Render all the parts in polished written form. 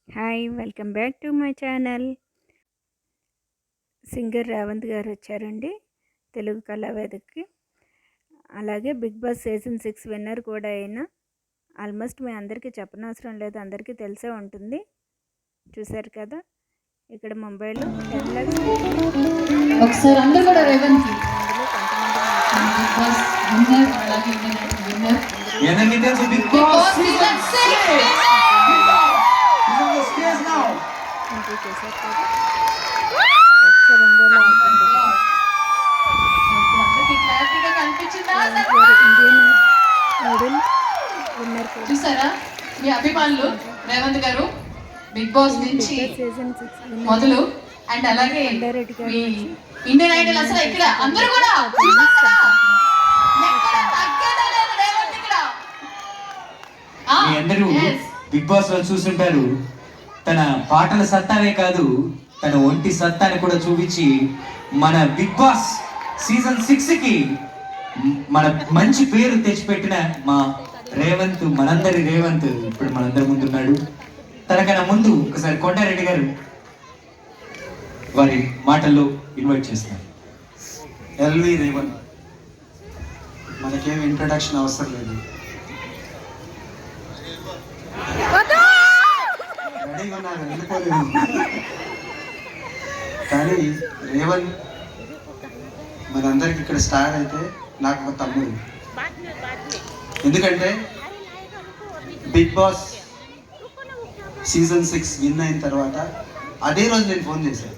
Hi welcome back to my channel. Singer Revanth గారు వచ్చారండి తెలుగు కళావేదికకి. అలాగే బిగ్ బాస్ సీజన్ 6 విన్నర్ కూడా అయిన ఆల్మోస్ట్ మీ అందరికీ చెప్పనవసరం లేదు, అందరికీ తెలిసే ఉంటుంది. చూశారు కదా, ఇక్కడ ముంబైలో 10 lakhs ఒకసారి అందరూ కూడా రేవంత్ చేశారు కదా. రంగోలో ఇండియన్ ఐడల్ విన్నర్ కూడా. చూసారా మీ అభిమానులు రేవంత్ గారు బిగ్ బాస్ నుంచి సీజన్ 6 మొదలు అండ్ అలాగే రెడ్డి గారు ఇండియన్ ఐడల్ అసలు ఇక్కడ అందరూ కూడా మీ అందరూ బిగ్ బాస్ లో చూస్తుంటారు. తన పాటల సత్తానే కాదు, తన ఒంటి సత్తాని కూడా చూపించి మన బిగ్ బాస్ సీజన్ 6 కి మన మంచి పేరు తెచ్చిపెట్టిన మా రేవంత్, మనందరి రేవంత్ ఇప్పుడు మనందరి ముందున్నాడు. తనకన్నా ముందు ఒకసారి కొండారెడ్డి గారు వారి మాటల్లో ఇన్వైట్ చేస్తారు. ఎల్వి రేవంత్, మనకేం ఇంట్రడక్షన్ అవసరం లేదు. రెడీగా ఉన్నారు, వెళ్ళిపోలేదు. కానీ రేవంత్ మనందరికి ఇక్కడ స్టార్ అయితే నాకు ఒక తమ్ముడు. ఎందుకంటే బిగ్ బాస్ సీజన్ 6 విన్ అయిన తర్వాత అదే రోజు నేను ఫోన్ చేశాను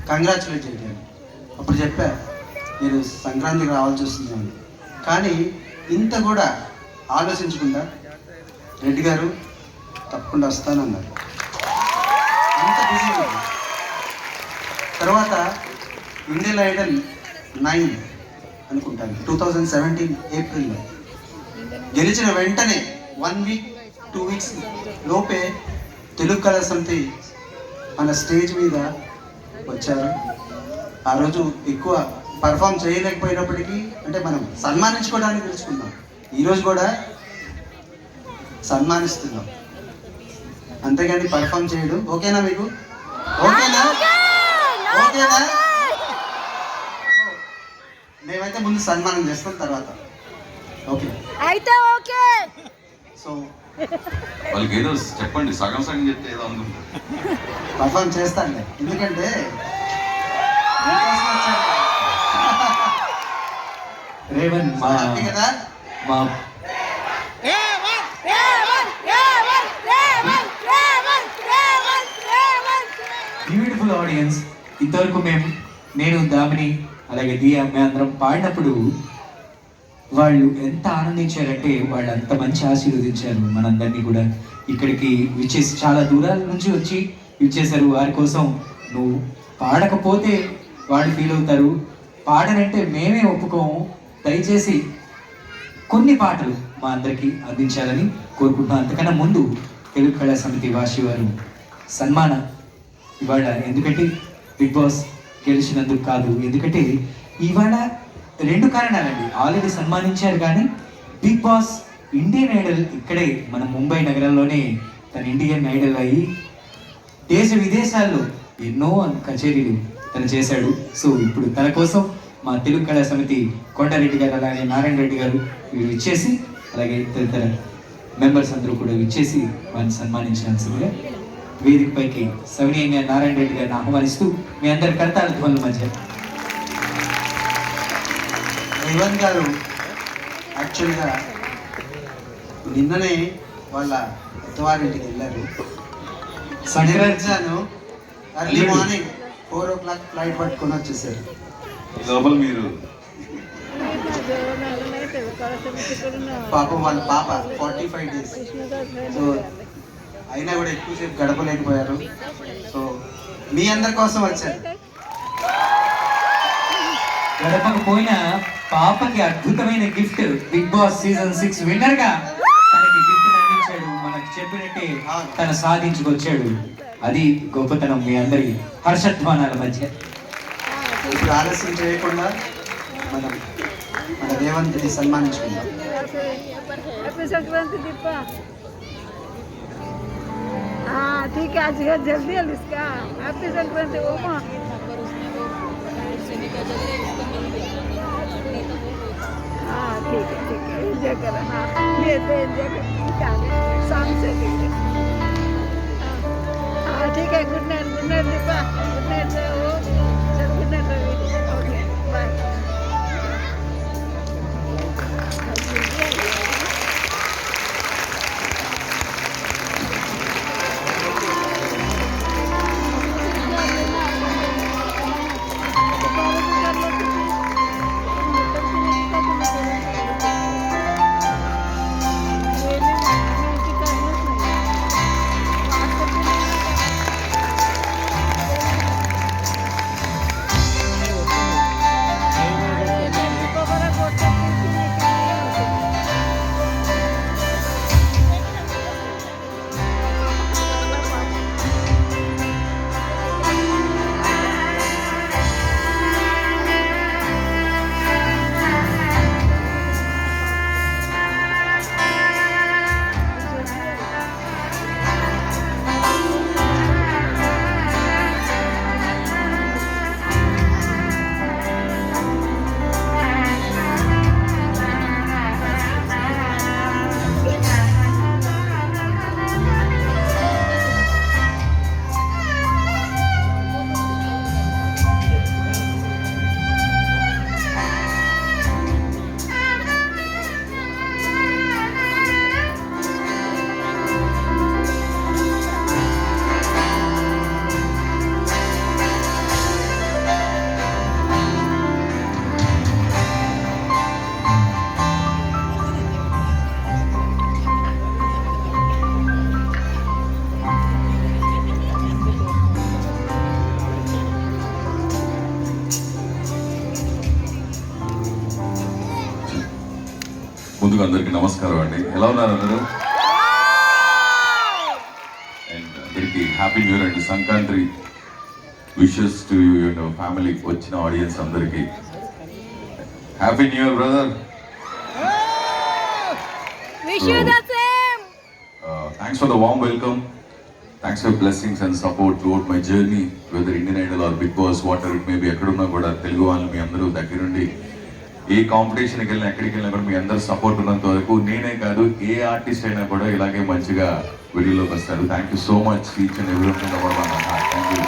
కంగ్రాచులేట్ చేయడానికి. అప్పుడు చెప్పా మీరు సంక్రాంతికి రావాల్సి వస్తుంది అని. కానీ ఇంత కూడా ఆలోచించకుండా రెడ్డి గారు తప్పకుండా వస్తానన్నారు. అంత బిజీ. తర్వాత ఇండియన్ ఐడల్ 9 అనుకుంటాను 2017 ఏప్రిల్లో గెలిచిన వెంటనే 1 వీక్ 2 వీక్స్ లోపే తెలుగు కళా సమితి మన స్టేజ్ మీద వచ్చారు. ఆ రోజు ఎక్కువ పర్ఫామ్ చేయలేకపోయినప్పటికీ అంటే మనం సన్మానించుకోవడానికి తెలుసుకున్నాం. ఈరోజు కూడా సన్మానిస్తున్నాం, అంతేగాని పర్ఫామ్ చేయడు. ఓకేనా మీకు? ఓకేనా? ఓకేనా? మేమైతే ముందు సన్మానం చేస్తాం తర్వాత. ఓకే అయితే ఓకే. సో వాళ్ళకి ఏదో చెప్పండి, సగం సగం చెప్తే ఏదో అనుకుంటారు. పర్ఫామ్ చేస్తానులే, ఎందుకంటే రేవంత్ కదా. మా బ్యూటిఫుల్ ఆడియన్స్. ఇంతవరకు నేను దామిని అలాగే దియా అందరం పాడినప్పుడు వాళ్ళు ఎంత ఆనందించారంటే వాళ్ళు అంత మంచి ఆశీర్వదించారు మనందరినీ కూడా. ఇక్కడికి విచ్చేసి చాలా దూరాల నుంచి వచ్చి ఇచ్చేశారు. వారి కోసం నువ్వు పాడకపోతే వాళ్ళు ఫీల్ అవుతారు, పాడనంటే మేమే ఒప్పుకోము, దయచేసి కొన్ని పాటలు మా అందరికీ అందించాలని కోరుకుంటున్నాం. అంతకన్నా ముందు తెలుగు కళా సమితి వాషి వారు సన్మాన ఇవాళ, ఎందుకంటే బిగ్ బాస్ గెలిచినందుకు కాదు, ఎందుకంటే ఇవాళ 2 కారణాలండి. ఆల్రెడీ సన్మానించారు, కానీ బిగ్ బాస్ ఇండియన్ ఐడల్ ఇక్కడే మన ముంబై నగరంలోనే తన ఇండియన్ ఐడల్ అయ్యి దేశ విదేశాల్లో ఎన్నో కచేరీలు తను చేశాడు. సో ఇప్పుడు తన కోసం మా తెలుగు కళా సమితి కొండారెడ్డి గారు అలాగే నారాయణ రెడ్డి గారు వీరు ఇచ్చేసి, అలాగే తదితర మెంబర్స్ అందరూ కూడా ఇచ్చేసి వారిని సన్మానించాల్సిందిగా వేదికపైకి సవినీయంగా నారాయణ రెడ్డి గారిని ఆహ్వానిస్తూ మీ అందరి కర్తాల ధ్వనుల మధ్య. రేవంత్ గారు యాక్చువల్గా నిన్ననే వాళ్ళ అత్తవారింటికి వెళ్ళారు. Sankranti early morning 4 o'clock flight పట్టుకొని వచ్చేసారు. లోపల మీరు పాపం వాళ్ళ పాప 45 days. సో అయినా కూడా ఎక్కువసేపు గడపలేకపోయారు. సో మీ అందరి కోసం వచ్చారు. గడపకపోయినా పాపకి అద్భుతమైన gift Bigg Boss season 6 winner గా తనకి గిఫ్ట్ అందించాడు. మనకు చెప్పినట్టే తను సాధించుకొచ్చాడు. అది గొప్పతనం. మీ అందరి హర్షధ్వానాల మధ్య ఇప్పుడు ఆలస్యం చేయకుండా మనం మన రేవంత్ని సన్మానించుకుందాం. సంక్రాంతి దీప ठीक है, आज जल्दी है इसका हैप्पी संक्रांति ओमा। हाँ ठीक है एंजॉय करा। हाँ लेते एंजॉय करते शाम से ठीक है। हाँ ठीक है, good night Deepa, good night वो चल, good night Ravi, okay bye. ముందుగా అందరికీ నమస్కారం అండి. ఎలా ఉన్నారు అందరూ? అండ్ అందరికీ హ్యాపీ న్యూ ఇయర్ అండి. Sankranti wishes to you family, వచ్చిన ఆడియన్స్ అందరికీ happy new year brother. Thanks for the warm welcome. Thanks for blessings and support throughout my journey, whether Indian Idol or Bigg Boss, whatever it may be. ఎక్కడున్నా కూడా తెలుగు వాళ్ళు మీ అందరూ దగ్గరుండి ఏ కాంపిటీషన్కి వెళ్ళినా ఎక్కడికి వెళ్ళినా కూడా మీ అందరూ సపోర్ట్ ఉన్నంత వరకు నేనే కాదు ఏ ఆర్టిస్ట్ అయినా కూడా ఇలాగే మంచిగా వీడియోలోకి వస్తారు. Thank you so much each and every one. Thank you.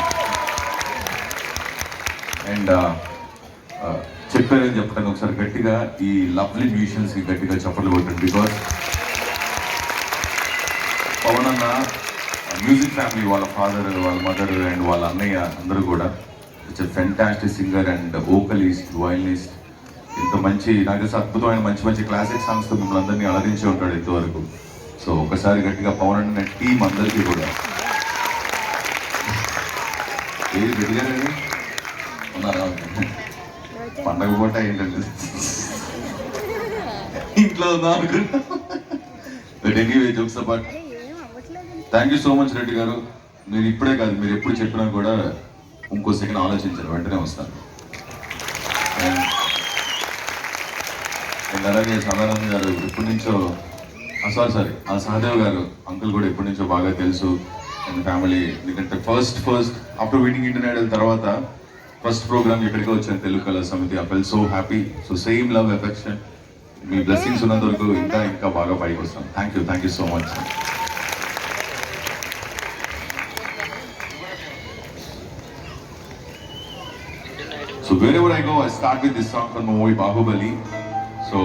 And చెప్పారని చెప్పడానికి ఒకసారి గట్టిగా ఈ లవ్లీ మ్యూజిషియన్స్కి గట్టిగా చప్పట్లు కొట్టండి. బికాస్ పవన్ అన్న మ్యూజిక్ ఫ్యామిలీ, వాళ్ళ ఫాదర్, వాళ్ళ మదర్ అండ్ వాళ్ళ అన్నయ్య అందరూ కూడా it's a fantastic singer and vocalist, violinist. ఇంత మంచి, నాకు తెలిసి అద్భుతమైన మంచి మంచి క్లాసిక్ సాంగ్స్తో మిమ్మల్ని అందరినీ అలరించి ఉంటాడు ఇంతవరకు. సో ఒకసారి గట్టిగా పవన్ అన్న టీం అందరికీ కూడా ఏది గట్టిగానే ఉన్నారా? పండగ పూట ఏంటంటే ఇంట్లో ఉందా అనుకుంటా. But anyway, jokes apart, thank you so much Reddy గారు. మీరు ఇప్పుడే కాదు, మీరు ఎప్పుడు చెప్పినా కూడా ఇంకో సెకండ్ ఆలోచించారు, వెంటనే వస్తాను. అండ్ అలాగే సదానంద్ గారు ఎప్పటి నుంచో, సారీ ఆ సహదేవ్ గారు అంకుల్ కూడా ఎప్పటి నుంచో బాగా తెలుసు అండ్ ఫ్యామిలీ. ఎందుకంటే first after winning Indian Idol తర్వాత ఫస్ట్ ప్రోగ్రామ్ ఎక్కడికి వచ్చాను, Telugu Kala Samiti. I fell so happy. So same love, affection, మీ బ్లెస్సింగ్స్ ఉన్నంత వరకు ఇంకా బాగా పైకి వస్తాం. Thank you so much. So wherever I go, I start with this song from the movie Bahubali. So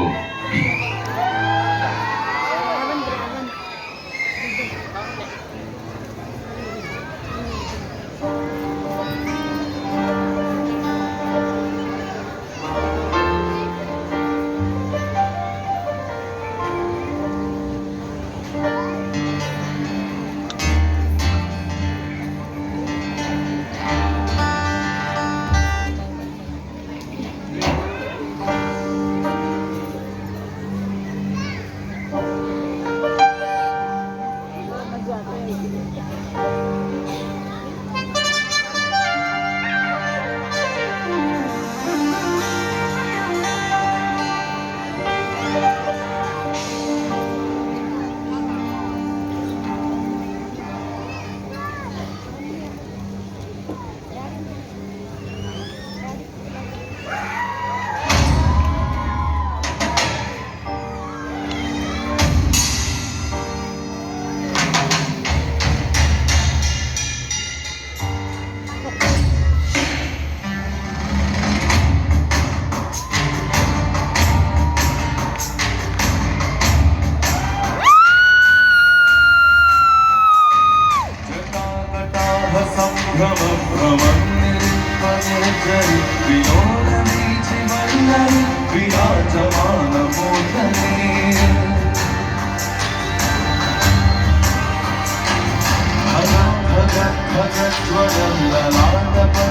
भगज्वरं ललाटपद्मपावके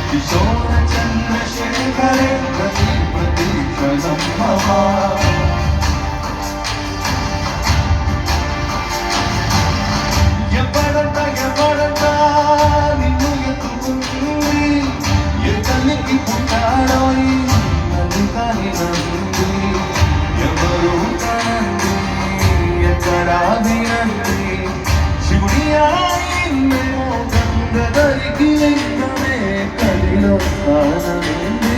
किशोरचन्द्रशेखरे प्रतीक्षणं मम ఎప్పుడంట నిన్ను ఎత్తుకుంది ఏ తల్లికి పుట్టాడో నన్ను కాని నంది ఎవరు కనంది ఎక్కడా వినంది శివుడి ఆయన్నేమో గంగధరికి లింగమే కలిలో స్థానమింది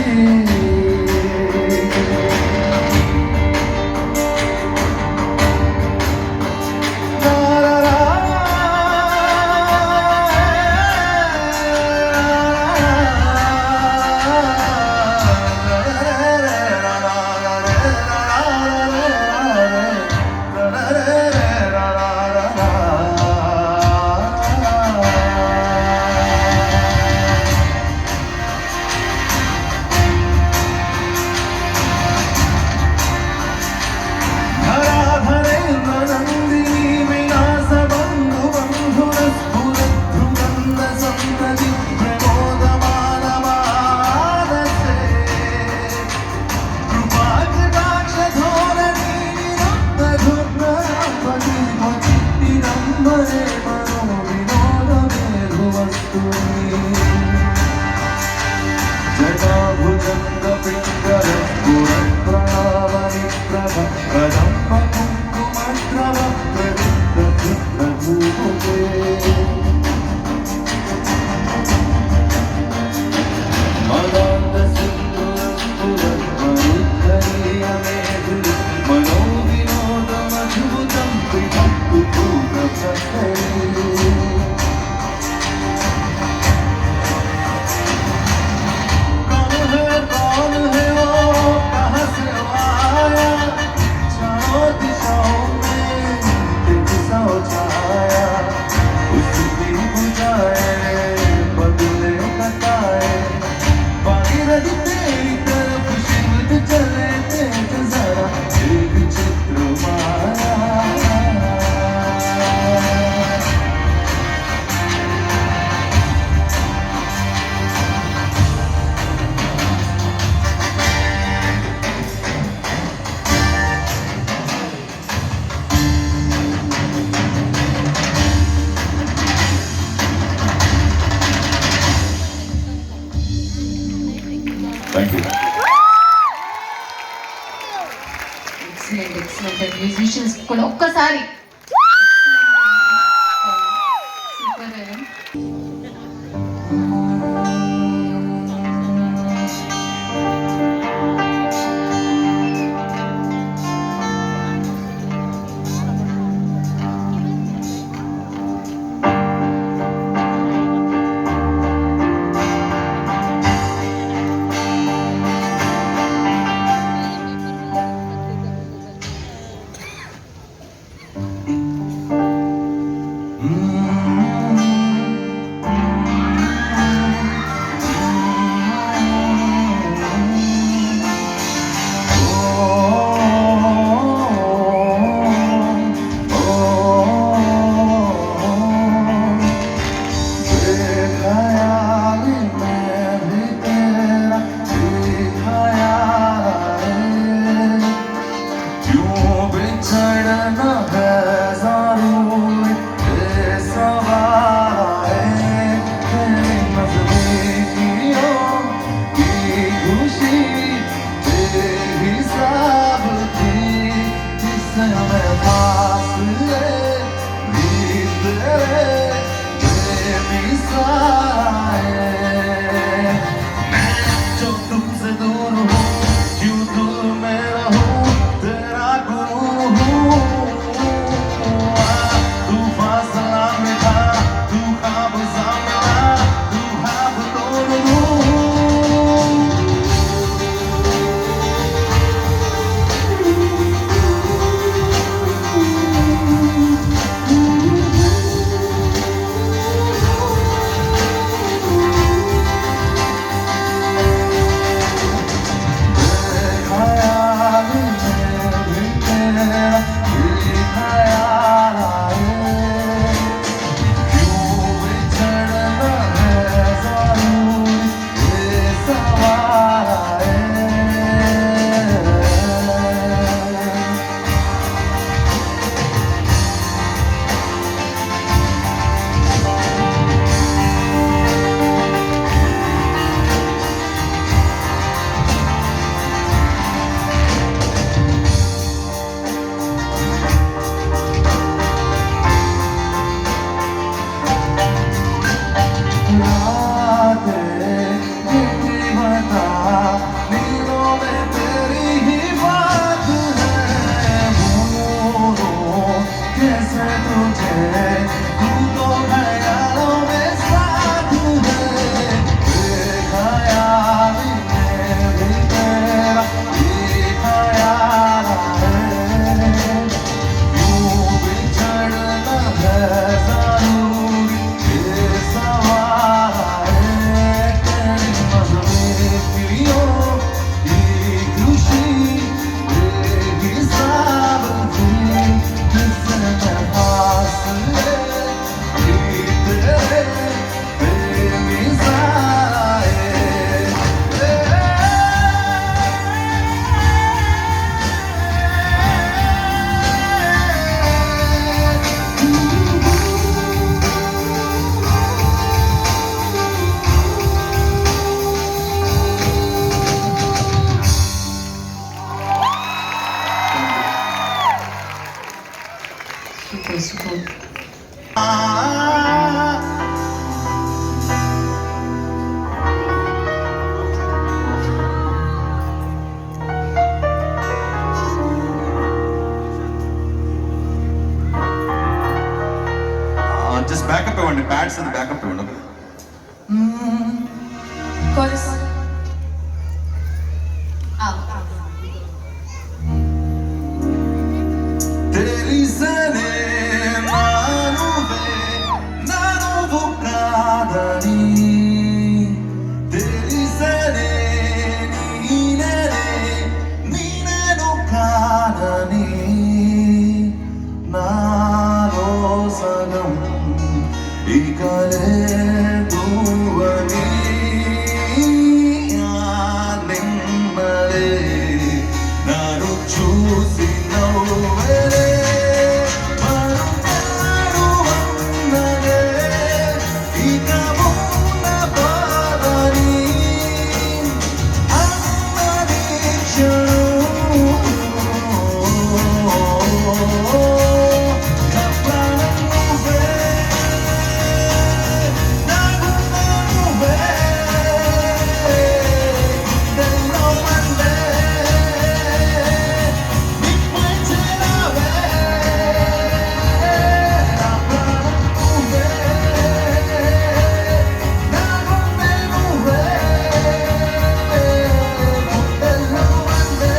థ్యాంక్ యూ. ఎక్సలెంట్ మ్యూజిషియన్స్ కూడా ఒక్కసారి జస్ట్ బ్యాకప్ ఇవ్వండి, ప్యాడ్స్ అది బ్యాకప్ ఇవ్వండి. కోరస్ తెలిసనే నానువు కాదని, తెలిసనే నేనను కాదని, నాలో సగం ఇక లేదు అని నిన్నలే నన్ను చూసి నవ్వలే మరునాడు అన్నలే ఇక ఉన్న బాధని అన్నది క్షణం నా ప్రాణం నువ్వే నాకు నువ్వే గుండెల్లో మండే నిప్పై చేరావే నా ప్రాణం నువ్వే నా గుండె నువ్వే గుండెల్లో మండే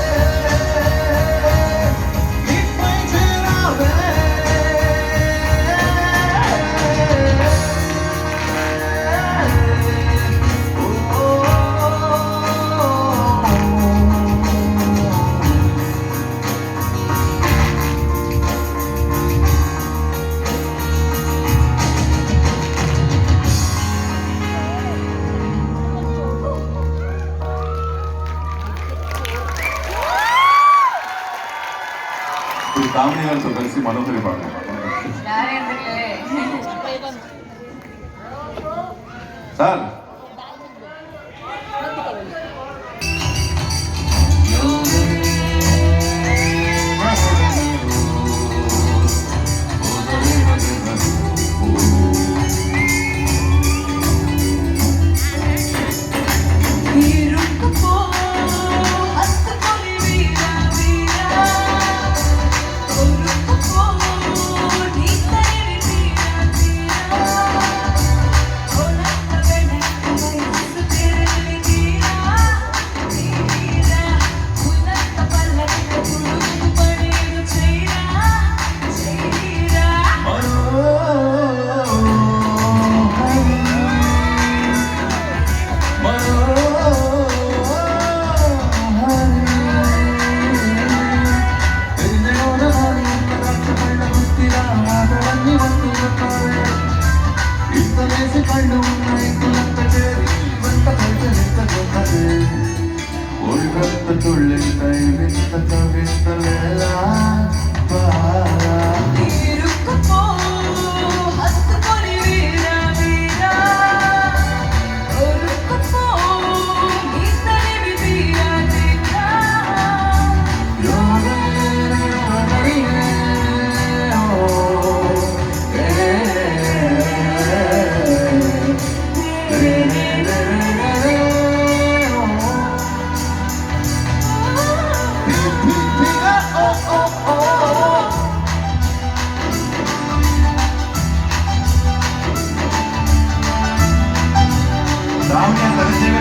నిప్పై చేరావే. ఇప్పుడు కామెడీ గారితో కలిసి మనోహరి పాడు. సార్ కళ్ళు ఉన్నాయి ఒళ్ళంత తుళ్ళెంతై వింత వింతలేలా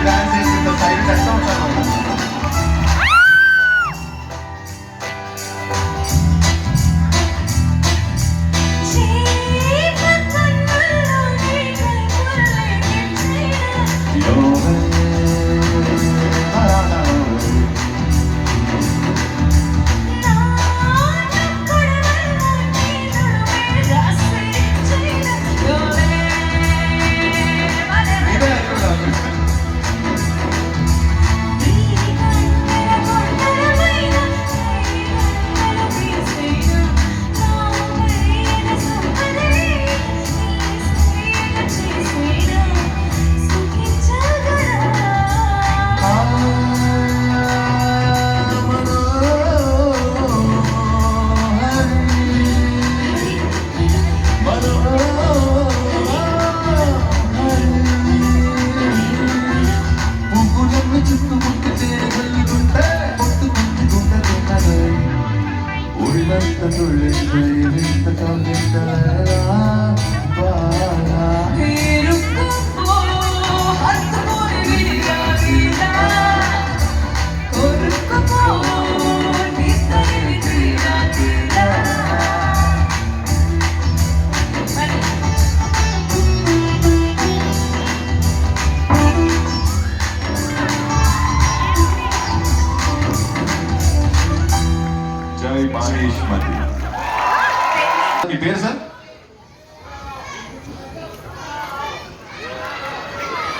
డాన్స్ చేసి సైడ్ ఎట్లా ఉంటారు.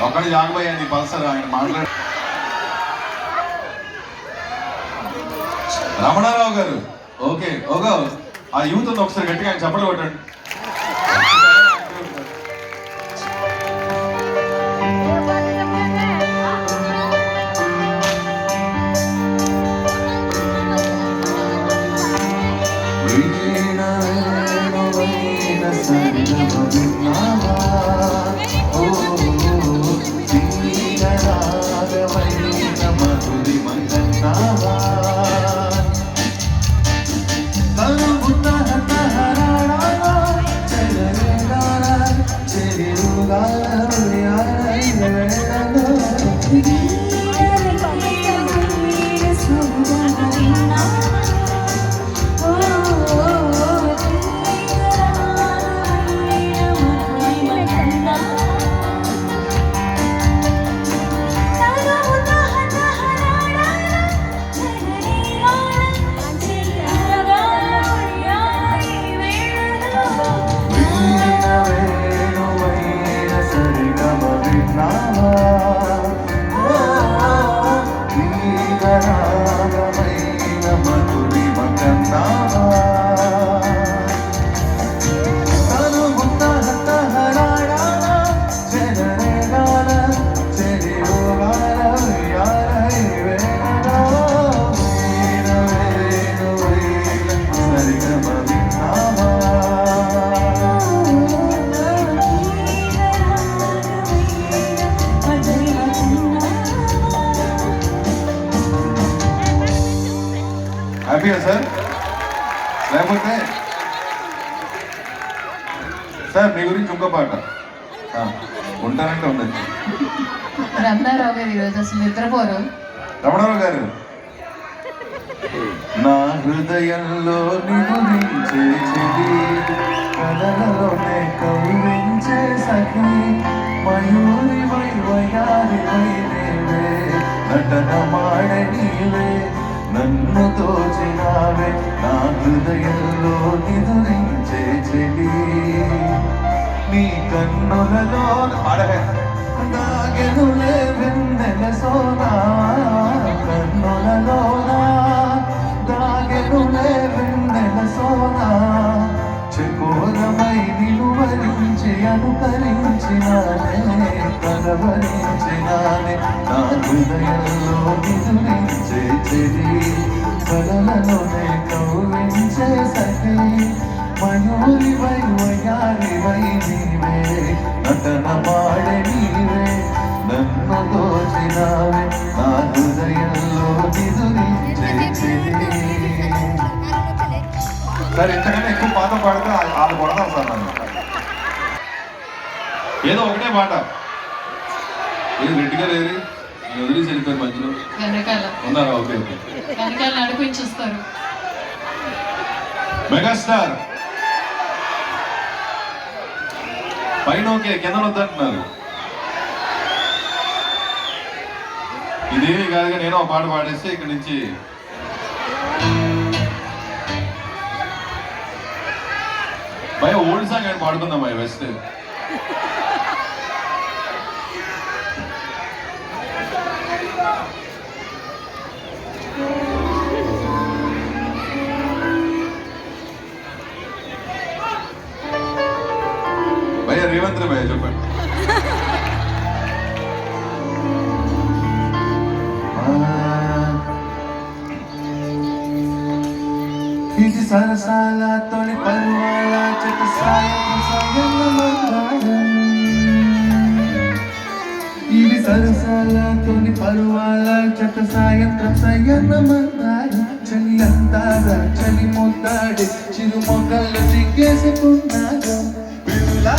ఒకటి జాగబోయా నీ పల్సర్ ఆయన మాట్లాడు. రమణారావు గారు ఓకే ఓకే ఆ యూత్ ఉంది ఒకసారి గట్టిగా ఆయన చప్పట్లు కొట్టండి. హ్యాపీయా సార్? లేకపోతే సార్ మీ గురించి ఇంకో పాట ఉంటానంటే ఉండదు. రమణారావు గారు ఈరోజు అసలు నిద్రపోరు. రమణారావు గారు నా హృదయంలో నిదురించే చెలి కలలలోనే కౌరించే సఖి మయూరి వై వయారి వై నీవే నటన మాడే నీవే నన్ను తోచినావే నా హృదయంలో నిదురించే చెలి నీ కన్నులలో నాగెనులే వెన్నెల సోనా కన్నులలోనా దాగెనులే వెన్నెల సోనా చకోరమై నిలువరించి అనుకరించినానే కలవరించినానే నా హృదయంలో నిదురించే చెలి కలలలోనే కౌరించే సఖి మయూరి వై వయారి వై నీవే నటన మాడే నీవే నన్ను దోచినావే నా హృదయంలో నిదురించే చెలి. సార్ ఇంతకన్నా ఎక్కువ పాట పాడితే వాళ్ళు కొడతారు సార్ నన్ను. ఏదో ఒకటే పాట ఏది రెడ్డిగా లేరు వదిలేసి వెళ్ళిపోయారు మధ్యలో వెనకాల ఉన్నారా? ఓకే ఓకే వెనకాల నడిపించేస్తారు. మెగాస్టార్ పైన ఓకే కింద వద్దంటున్నారు. ఇదేమీ కాదుగా నేను ఒక పాట పాడేస్తే ఇక్కడి నుంచి భయ ఓల్డ్ సాంగ్ అని పాడుకుందాం భయ వెస్ట్. భయ రేవంత్ భయ చెప్పండి. ఇది సరసాల తొలి పరువాల చెత ఇది సరసాల తొలి పరువాల చెత సాయంత్రం సయ్యన్న మందారం చలి అంతారా చలి ముద్దాడి చిరు మొగ్గల్లో చిగ్గేసుకున్నారు పిల్లా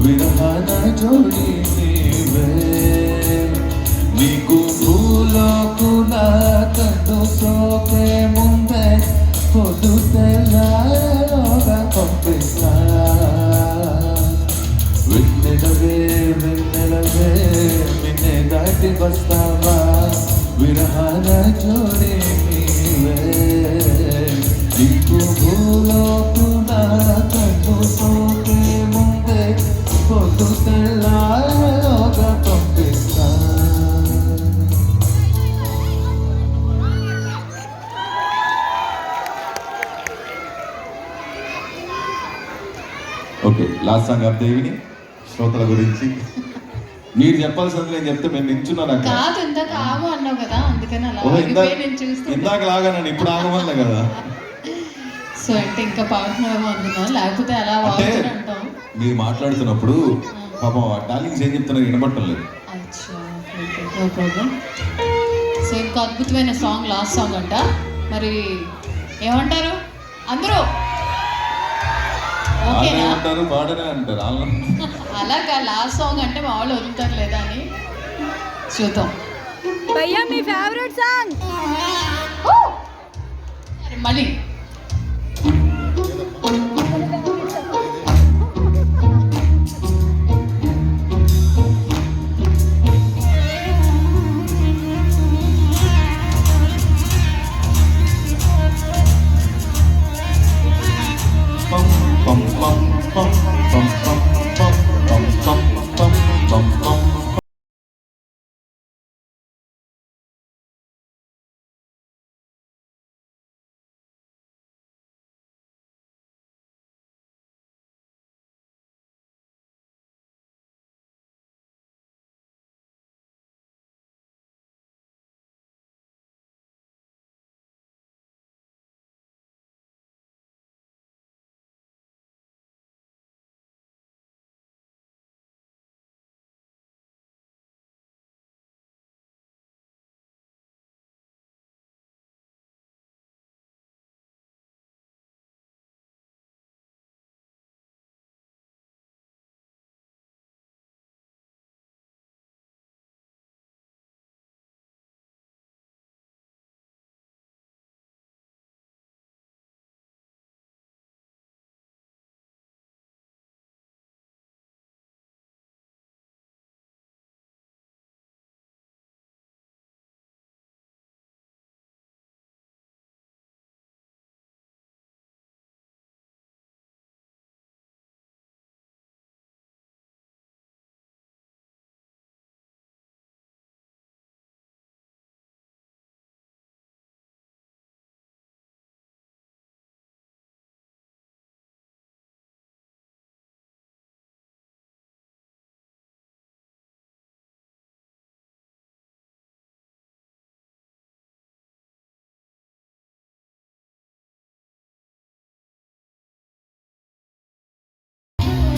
విరహన జోడి నీవే నీకు భూలోకుల కన్ను సోకే ముందే పొద్దు తెల్లగా పంపిస్తా వెన్నెలవే వెన్నెలవే నిన్నే దాటి వస్తావా విరహన జోడి నీవే నీకు భూలోకుల కన్ను సోకే ముందే పొద్దు తెల్లగా పంపిస్తా okay, last song of the evening శ్రోతల గురించి మీరు చెప్పాల్సింది నేను చెప్తే మేము నించున్నాను అక్కడ. కాదు ఇందాక ఆగు అన్నావు కదా, అందుకని అలా ఓహో, ఆగిపోయి నేను చూస్తున్నా. ఇందాక లాగానండి, ఇప్పుడు ఆగమన్నా కదా. సో అంటే ఇంకా పాడుతున్నామేమో అనుకున్నా, లేకపోతే అలా అంటే వాగుతూనే ఉంటాం. మీరు మాట్లాడుతున్నప్పుడు పాపం డార్లింగ్స్ ఏం చెప్తున్నారు వినబట్టం లేదు. అచ్చా, ఓకే, నో ప్రాబ్లం. సో ఇంకో అద్భుతమైన సాంగ్, లాస్ట్ సాంగ్ అంట. మరి ఏమంటారు అందరూ? వాళ్ళే ఓకేనా? అంటారు, పాడనే అంటారు వాళ్ళు. అలాగా లాస్ట్ సాంగ్ అంటే మా వాళ్ళు వదులుతారు లేదా అని చూద్దాం. భయ్యా మీ ఫేవరెట్ సాంగ్ మళ్ళీ పం పం పం పం పం పం పం పం పం పం పం పం.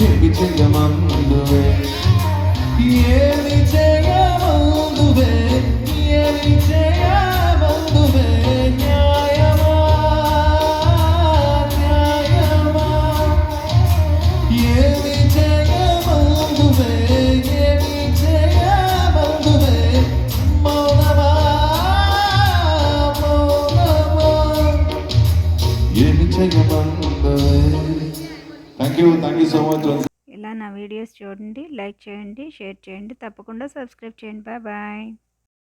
ఏమి చేయమందువే ఏమి చేయమందువే ఏమి చేయమందువే న్యాయమా న్యాయమా ఏమి చేయమందువే ఏమి చేయమందువే మౌనమా మౌనమా ఏమి చేయమందువే. Thank you so much. ఇలా నా వీడియోస్ చూడండి, లైక్ చేయండి, షేర్ చేయండి, తప్పకుండా సబ్స్క్రైబ్ చేయండి. Bye bye.